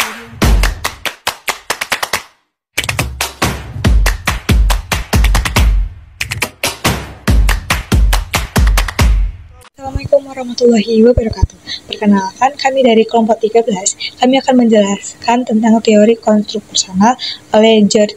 Assalamualaikum warahmatullahi wabarakatuh. Perkenalkan, kami dari kelompok 13. Kami akan menjelaskan tentang teori konstruk personal oleh George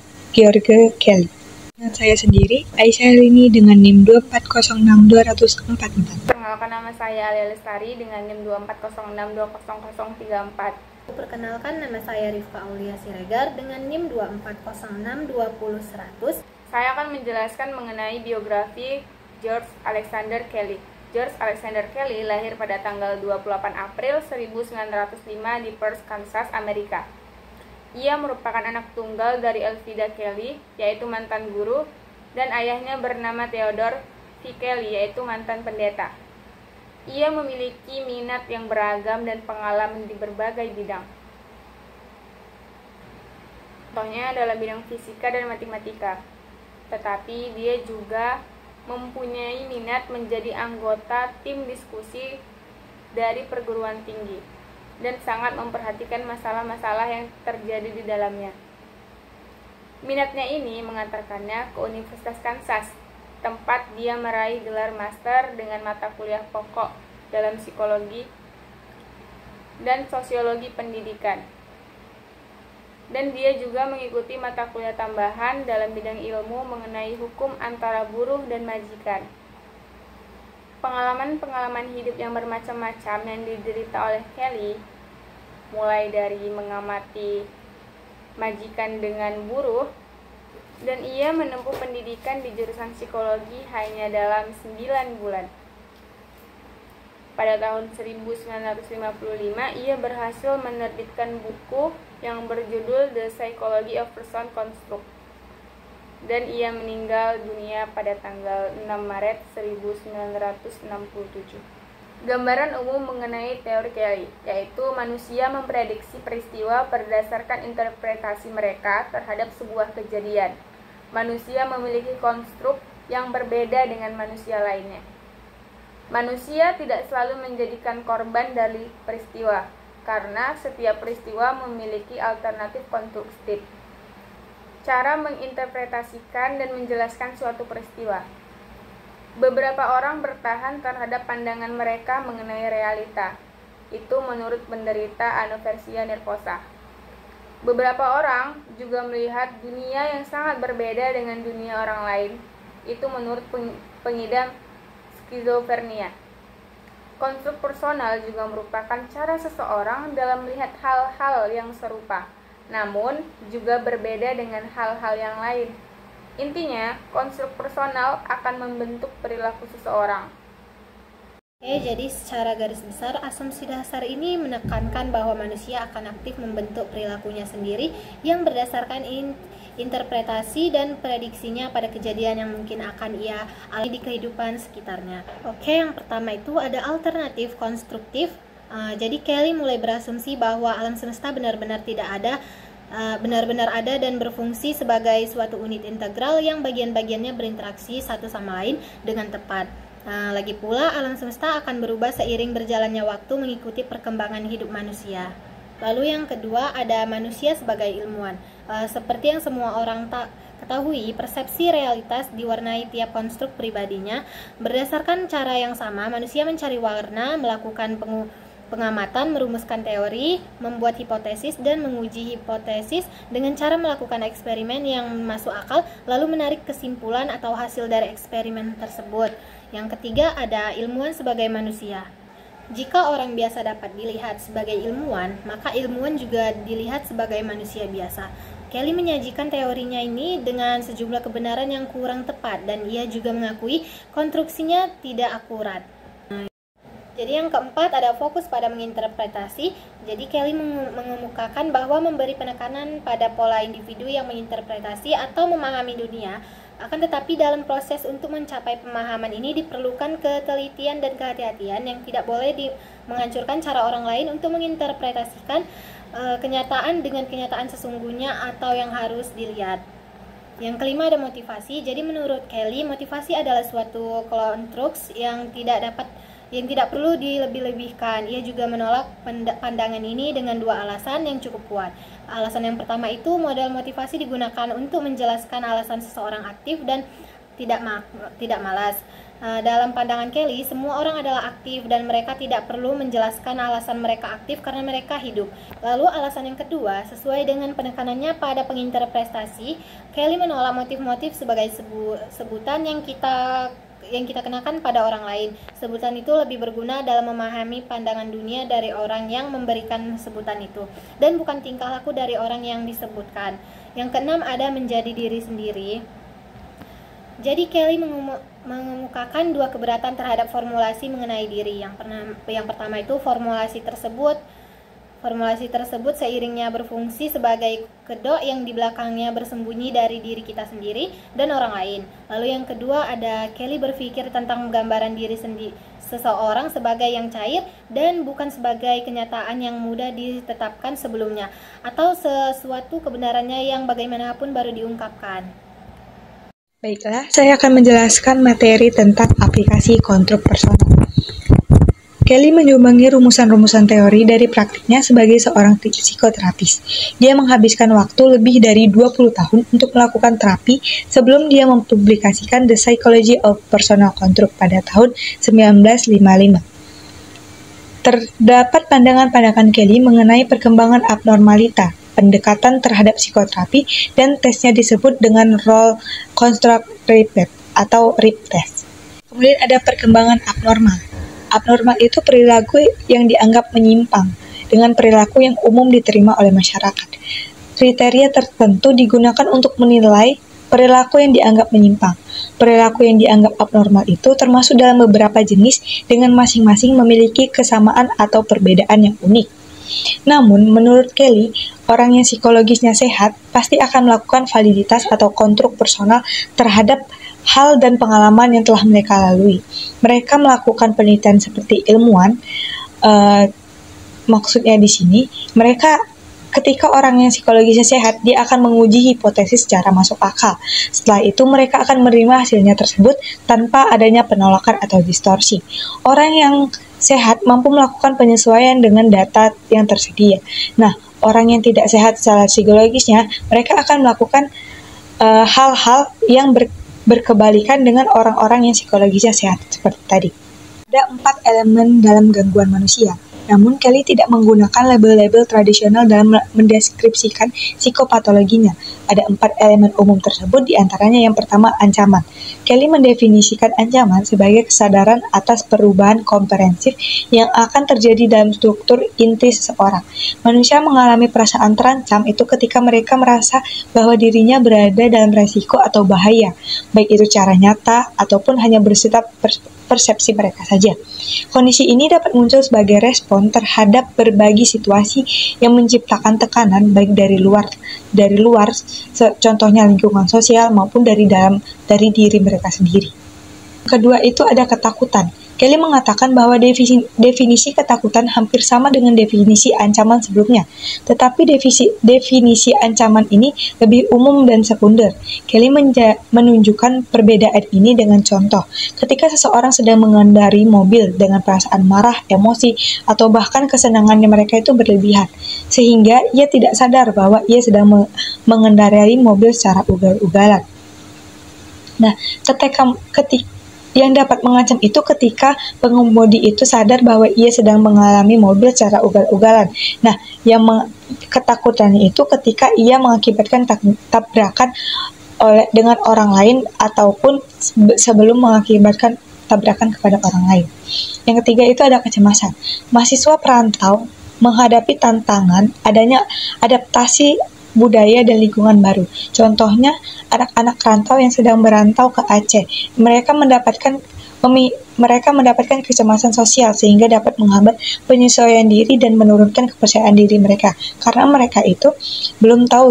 Kelly. Dengan saya sendiri, Aisyah Rini dengan NIM 2406244. Perkenalkan, nama saya Alia Lestari dengan NIM 240620034. Perkenalkan, nama saya Rifka Aulia Siregar dengan NIM 240620100. Saya akan menjelaskan mengenai biografi George Alexander Kelly. George Alexander Kelly lahir pada tanggal 28 April 1905 di Perth, Kansas, Amerika. Ia merupakan anak tunggal dari Elvida Kelly, yaitu mantan guru, dan ayahnya bernama Theodore V. Kelly, yaitu mantan pendeta. Ia memiliki minat yang beragam dan pengalaman di berbagai bidang. Contohnya dalam bidang fisika dan matematika. Tetapi dia juga mempunyai minat menjadi anggota tim diskusi dari perguruan tinggi dan sangat memperhatikan masalah-masalah yang terjadi di dalamnya. Minatnya ini mengantarkannya ke Universitas Kansas, tempat dia meraih gelar master dengan mata kuliah pokok dalam psikologi dan sosiologi pendidikan. Dan dia juga mengikuti mata kuliah tambahan dalam bidang ilmu mengenai hukum antara buruh dan majikan. Pengalaman-pengalaman hidup yang bermacam-macam yang diderita oleh Kelly, mulai dari mengamati majikan dengan buruh, dan ia menempuh pendidikan di jurusan psikologi hanya dalam 9 bulan. Pada tahun 1955, ia berhasil menerbitkan buku yang berjudul The Psychology of Person Construct, dan ia meninggal dunia pada tanggal 6 Maret 1967. Gambaran umum mengenai teori Kelly, yaitu manusia memprediksi peristiwa berdasarkan interpretasi mereka terhadap sebuah kejadian. Manusia memiliki konstruk yang berbeda dengan manusia lainnya. Manusia tidak selalu menjadikan korban dari peristiwa, karena setiap peristiwa memiliki alternatif konstruktif. Cara menginterpretasikan dan menjelaskan suatu peristiwa. Beberapa orang bertahan terhadap pandangan mereka mengenai realita. Itu menurut penderita anorexia nervosa. Beberapa orang juga melihat dunia yang sangat berbeda dengan dunia orang lain. Itu menurut pengidap skizofrenia. Konstruk personal juga merupakan cara seseorang dalam melihat hal-hal yang serupa, namun juga berbeda dengan hal-hal yang lain. Intinya, konstruk personal akan membentuk perilaku seseorang. Oke, jadi secara garis besar, asumsi dasar ini menekankan bahwa manusia akan aktif membentuk perilakunya sendiri yang berdasarkan interpretasi dan prediksinya pada kejadian yang mungkin akan ia alami di kehidupan sekitarnya. Oke, yang pertama itu ada alternatif konstruktif. Jadi Kelly mulai berasumsi bahwa alam semesta benar-benar ada dan berfungsi sebagai suatu unit integral yang bagian-bagiannya berinteraksi satu sama lain dengan tepat. Lagi pula, alam semesta akan berubah seiring berjalannya waktu mengikuti perkembangan hidup manusia. Lalu yang kedua, ada manusia sebagai ilmuwan. Seperti yang semua orang ketahui, persepsi realitas diwarnai tiap konstruk pribadinya. Berdasarkan cara yang sama, manusia mencari warna, melakukan pengamatan, merumuskan teori, membuat hipotesis, dan menguji hipotesis dengan cara melakukan eksperimen yang masuk akal, lalu menarik kesimpulan atau hasil dari eksperimen tersebut. Yang ketiga, ada ilmuwan sebagai manusia. Jika orang biasa dapat dilihat sebagai ilmuwan, maka ilmuwan juga dilihat sebagai manusia biasa. Kelly menyajikan teorinya ini dengan sejumlah kebenaran yang kurang tepat, dan ia juga mengakui konstruksinya tidak akurat. Jadi yang keempat ada fokus pada menginterpretasi. Jadi Kelly mengemukakan bahwa memberi penekanan pada pola individu yang menginterpretasi atau memahami dunia. Akan tetapi dalam proses untuk mencapai pemahaman ini diperlukan ketelitian dan kehati-hatian yang tidak boleh menghancurkan cara orang lain untuk menginterpretasikan kenyataan dengan kenyataan sesungguhnya atau yang harus dilihat. Yang kelima ada motivasi. Jadi menurut Kelly, motivasi adalah suatu konstruksi yang tidak dapat yang tidak perlu dilebih-lebihkan. Ia juga menolak pandangan ini dengan dua alasan yang cukup kuat. Alasan yang pertama itu, model motivasi digunakan untuk menjelaskan alasan seseorang aktif dan tidak malas. Dalam pandangan Kelly, semua orang adalah aktif dan mereka tidak perlu menjelaskan alasan mereka aktif karena mereka hidup. Lalu alasan yang kedua, sesuai dengan penekanannya pada penginterpretasi, Kelly menolak motif-motif sebagai sebutan yang kita kenakan pada orang lain. Sebutan itu lebih berguna dalam memahami pandangan dunia dari orang yang memberikan sebutan itu, dan bukan tingkah laku dari orang yang disebutkan. Yang keenam, ada menjadi diri sendiri. Jadi Kelly mengemukakan dua keberatan terhadap formulasi mengenai diri. Yang pertama itu Formulasi tersebut seiringnya berfungsi sebagai kedok yang di belakangnya bersembunyi dari diri kita sendiri dan orang lain. Lalu yang kedua, ada Kelly berpikir tentang gambaran diri seseorang sebagai yang cair dan bukan sebagai kenyataan yang mudah ditetapkan sebelumnya, atau sesuatu kebenarannya yang bagaimanapun baru diungkapkan. Baiklah, saya akan menjelaskan materi tentang aplikasi konstruk personal. Kelly menyumbangi rumusan-rumusan teori dari praktiknya sebagai seorang psikoterapis. Dia menghabiskan waktu lebih dari 20 tahun untuk melakukan terapi sebelum dia mempublikasikan The Psychology of Personal Construct pada tahun 1955. Terdapat pandangan-pandangan Kelly mengenai perkembangan abnormalita, pendekatan terhadap psikoterapi, dan tesnya disebut dengan Role Construct Repair atau RIP test. Kemudian ada perkembangan abnormal. Abnormal itu perilaku yang dianggap menyimpang dengan perilaku yang umum diterima oleh masyarakat. Kriteria tertentu digunakan untuk menilai perilaku yang dianggap menyimpang. Perilaku yang dianggap abnormal itu termasuk dalam beberapa jenis dengan masing-masing memiliki kesamaan atau perbedaan yang unik. Namun, menurut Kelly, orang yang psikologisnya sehat pasti akan melakukan validitas atau konstruk personal terhadap hal dan pengalaman yang telah mereka lalui. Mereka melakukan penelitian seperti ilmuwan. Maksudnya di sini, ketika orang yang psikologisnya sehat, dia akan menguji hipotesis secara masuk akal. Setelah itu, mereka akan menerima hasilnya tersebut tanpa adanya penolakan atau distorsi. Orang yang sehat mampu melakukan penyesuaian dengan data yang tersedia. Nah, orang yang tidak sehat secara psikologisnya, mereka akan melakukan hal-hal yang berkebalikan dengan orang-orang yang psikologisnya sehat seperti tadi. Ada 4 elemen dalam gangguan manusia. Namun, Kelly tidak menggunakan label-label tradisional dalam mendeskripsikan psikopatologinya. Ada 4 elemen umum tersebut, diantaranya yang pertama, ancaman. Kelly mendefinisikan ancaman sebagai kesadaran atas perubahan komprehensif yang akan terjadi dalam struktur inti seseorang. Manusia mengalami perasaan terancam itu ketika mereka merasa bahwa dirinya berada dalam resiko atau bahaya, baik itu cara nyata ataupun hanya bersifat persepsi mereka saja. Kondisi ini dapat muncul sebagai respon terhadap berbagai situasi yang menciptakan tekanan baik dari luar, contohnya lingkungan sosial maupun dari diri mereka sendiri. Kedua itu ada ketakutan. Kelly mengatakan bahwa definisi ketakutan hampir sama dengan definisi ancaman sebelumnya, tetapi definisi ancaman ini lebih umum dan sekunder. Kelly menunjukkan perbedaan ini dengan contoh. Ketika seseorang sedang mengendarai mobil dengan perasaan marah, emosi, atau bahkan kesenangannya mereka itu berlebihan, sehingga ia tidak sadar bahwa ia sedang mengendarai mobil secara ugal-ugalan. Nah, yang dapat mengancam itu ketika pengemudi itu sadar bahwa ia sedang mengalami mobil secara ugal-ugalan. Nah, ketakutannya itu ketika ia mengakibatkan tabrakan dengan orang lain ataupun sebelum mengakibatkan tabrakan kepada orang lain. Yang ketiga itu ada kecemasan. Mahasiswa perantau menghadapi tantangan adanya adaptasi budaya dan lingkungan baru. Contohnya, anak-anak rantau yang sedang merantau ke Aceh. Mereka mendapatkan kecemasan sosial sehingga dapat menghambat penyesuaian diri dan menurunkan kepercayaan diri mereka. Karena mereka itu belum tahu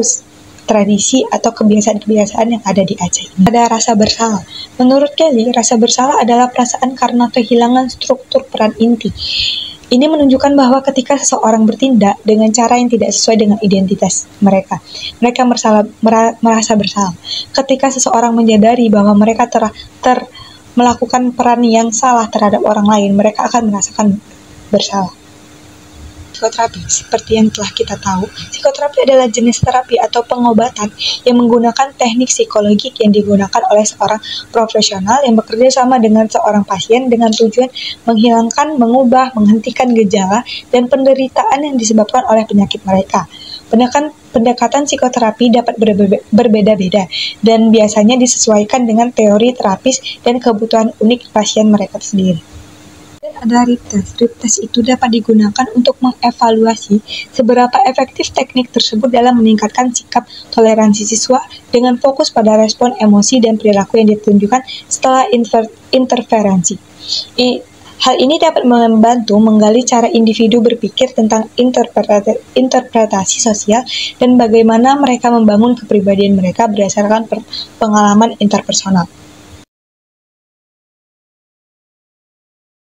tradisi atau kebiasaan-kebiasaan yang ada di Aceh ini. Ada rasa bersalah. Menurut Kelly, rasa bersalah adalah perasaan karena kehilangan struktur peran inti. Ini menunjukkan bahwa ketika seseorang bertindak dengan cara yang tidak sesuai dengan identitas mereka merasa bersalah. Ketika seseorang menyadari bahwa mereka melakukan peran yang salah terhadap orang lain, mereka akan merasakan bersalah. Psikoterapi. Seperti yang telah kita tahu, psikoterapi adalah jenis terapi atau pengobatan yang menggunakan teknik psikologik yang digunakan oleh seorang profesional yang bekerja sama dengan seorang pasien dengan tujuan menghilangkan, mengubah, menghentikan gejala dan penderitaan yang disebabkan oleh penyakit mereka. Pendekatan psikoterapi dapat berbeda-beda dan biasanya disesuaikan dengan teori terapis dan kebutuhan unik pasien mereka sendiri. Dan ada RIP-tes. RIP-tes itu dapat digunakan untuk mengevaluasi seberapa efektif teknik tersebut dalam meningkatkan sikap toleransi siswa dengan fokus pada respon emosi dan perilaku yang ditunjukkan setelah interferensi. Hal ini dapat membantu menggali cara individu berpikir tentang interpretasi sosial dan bagaimana mereka membangun kepribadian mereka berdasarkan pengalaman interpersonal.